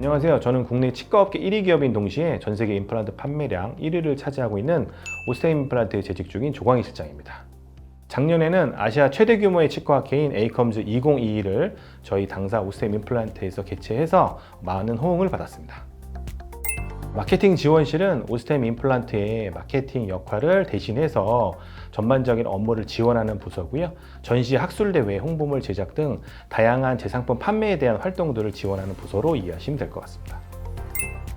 안녕하세요. 저는 국내 치과업계 1위 기업인 동시에 전 세계 임플란트 판매량 1위를 차지하고 있는 오스템 임플란트에 재직 중인 조광희 실장입니다. 작년에는 아시아 최대 규모의 치과학회인 에이컴즈 2022를 저희 당사 오스템 임플란트에서 개최해서 많은 호응을 받았습니다. 마케팅 지원실은 오스템 임플란트의 마케팅 역할을 대신해서 전반적인 업무를 지원하는 부서고요. 전시 학술대회, 홍보물 제작 등 다양한 제상품 판매에 대한 활동들을 지원하는 부서로 이해하시면 될 것 같습니다.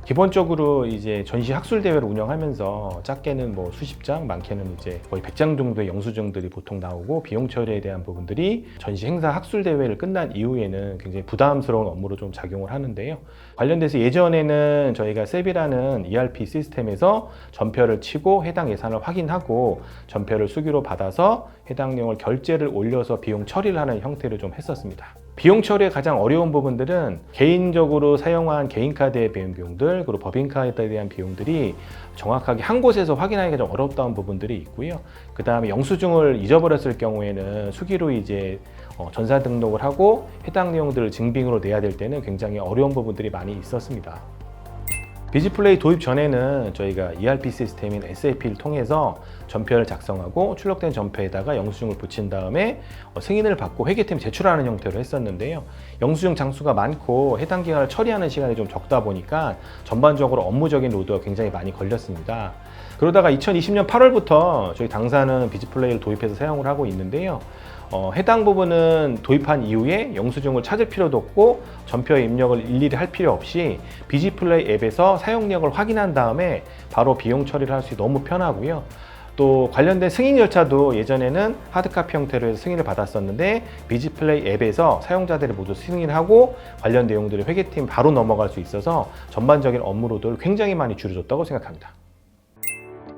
기본적으로 이제 전시 학술 대회를 운영하면서 작게는 뭐 수십 장, 많게는 이제 거의 100장 정도의 영수증들이 보통 나오고 비용 처리에 대한 부분들이 전시 행사 학술 대회를 끝난 이후에는 굉장히 부담스러운 업무로 좀 작용을 하는데요. 관련돼서 예전에는 저희가 세비라는 ERP 시스템에서 전표를 치고 해당 예산을 확인하고 전표를 수기로 받아서 해당 내용을 결제를 올려서 비용 처리를 하는 형태를 좀 했었습니다. 비용 처리의 가장 어려운 부분들은 개인적으로 사용한 개인카드에 대한 비용들, 그리고 법인카드에 대한 비용들이 정확하게 한 곳에서 확인하기가 좀 어렵다는 부분들이 있고요. 그 다음에 영수증을 잊어버렸을 경우에는 수기로 이제 전산 등록을 하고 해당 내용들을 증빙으로 내야 될 때는 굉장히 어려운 부분들이 많이 있었습니다. 비즈플레이 도입 전에는 저희가 ERP 시스템인 SAP를 통해서 전표를 작성하고 출력된 전표에다가 영수증을 붙인 다음에 승인을 받고 회계팀 제출하는 형태로 했었는데요. 영수증 장수가 많고 해당 기간을 처리하는 시간이 좀 적다 보니까 전반적으로 업무적인 로드가 굉장히 많이 걸렸습니다. 그러다가 2020년 8월부터 저희 당사는 비즈플레이를 도입해서 사용을 하고 있는데요. 해당 부분은 도입한 이후에 영수증을 찾을 필요도 없고 전표의 입력을 일일이 할 필요 없이 비즈플레이 앱에서 사용력을 확인한 다음에 바로 비용 처리를 할 수 있어 너무 편하고요. 또 관련된 승인 절차도 예전에는 하드카피 형태로 해서 승인을 받았었는데 비즈플레이 앱에서 사용자들이 모두 승인하고 관련 내용들을 회계팀 바로 넘어갈 수 있어서 전반적인 업무로도 굉장히 많이 줄여줬다고 생각합니다.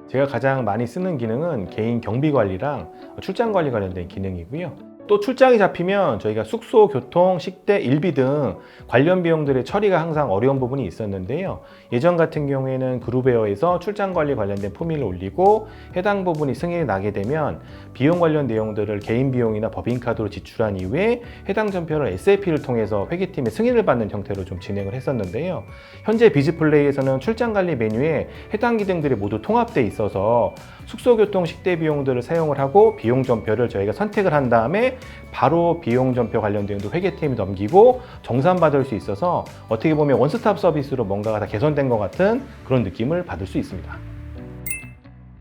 제가 가장 많이 쓰는 기능은 개인 경비 관리랑 출장 관리 관련된 기능이고요. 또 출장이 잡히면 저희가 숙소, 교통, 식대, 일비 등 관련 비용들의 처리가 항상 어려운 부분이 있었는데요. 예전 같은 경우에는 그룹웨어에서 출장 관리 관련된 포미를 올리고 해당 부분이 승인이 나게 되면 비용 관련 내용들을 개인 비용이나 법인카드로 지출한 이후에 해당 전표를 SAP를 통해서 회계팀의 승인을 받는 형태로 좀 진행을 했었는데요. 현재 비즈플레이에서는 출장 관리 메뉴에 해당 기능들이 모두 통합되어 있어서 숙소, 교통, 식대 비용들을 사용을 하고 비용 전표를 저희가 선택을 한 다음에 바로 비용 전표 관련 내용도 회계팀이 넘기고 정산받을 수 있어서 어떻게 보면 원스톱 서비스로 뭔가가 다 개선된 것 같은 그런 느낌을 받을 수 있습니다.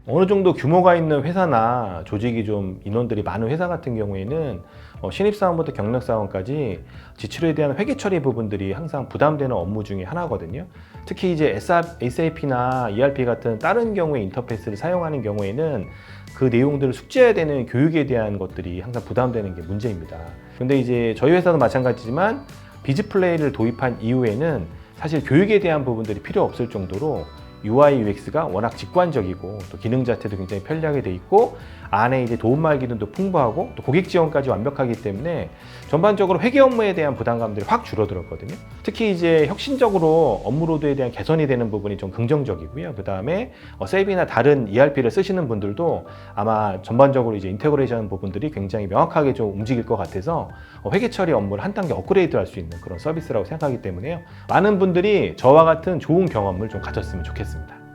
어느 정도 규모가 있는 회사나 조직이 좀 인원들이 많은 회사 같은 경우에는 신입사원부터 경력사원까지 지출에 대한 회계 처리 부분들이 항상 부담되는 업무 중에 하나거든요. 특히 이제 SAP나 ERP 같은 다른 경우의 인터페이스를 사용하는 경우에는 그 내용들을 숙지해야 되는 교육에 대한 것들이 항상 부담되는 게 문제입니다. 근데 이제 저희 회사도 마찬가지지만 비즈플레이를 도입한 이후에는 사실 교육에 대한 부분들이 필요 없을 정도로 UI, UX가 워낙 직관적이고 또 기능 자체도 굉장히 편리하게 돼 있고 안에 이제 도움말 기능도 풍부하고 또 고객 지원까지 완벽하기 때문에 전반적으로 회계 업무에 대한 부담감들이 확 줄어들었거든요. 특히 이제 혁신적으로 업무 로드에 대한 개선이 되는 부분이 좀 긍정적이고요. 그 다음에 세비나 다른 ERP를 쓰시는 분들도 아마 전반적으로 이제 인테그레이션 부분들이 굉장히 명확하게 좀 움직일 것 같아서 회계 처리 업무를 한 단계 업그레이드 할 수 있는 그런 서비스라고 생각하기 때문에요. 많은 분들이 저와 같은 좋은 경험을 좀 가졌으면 좋겠습니다.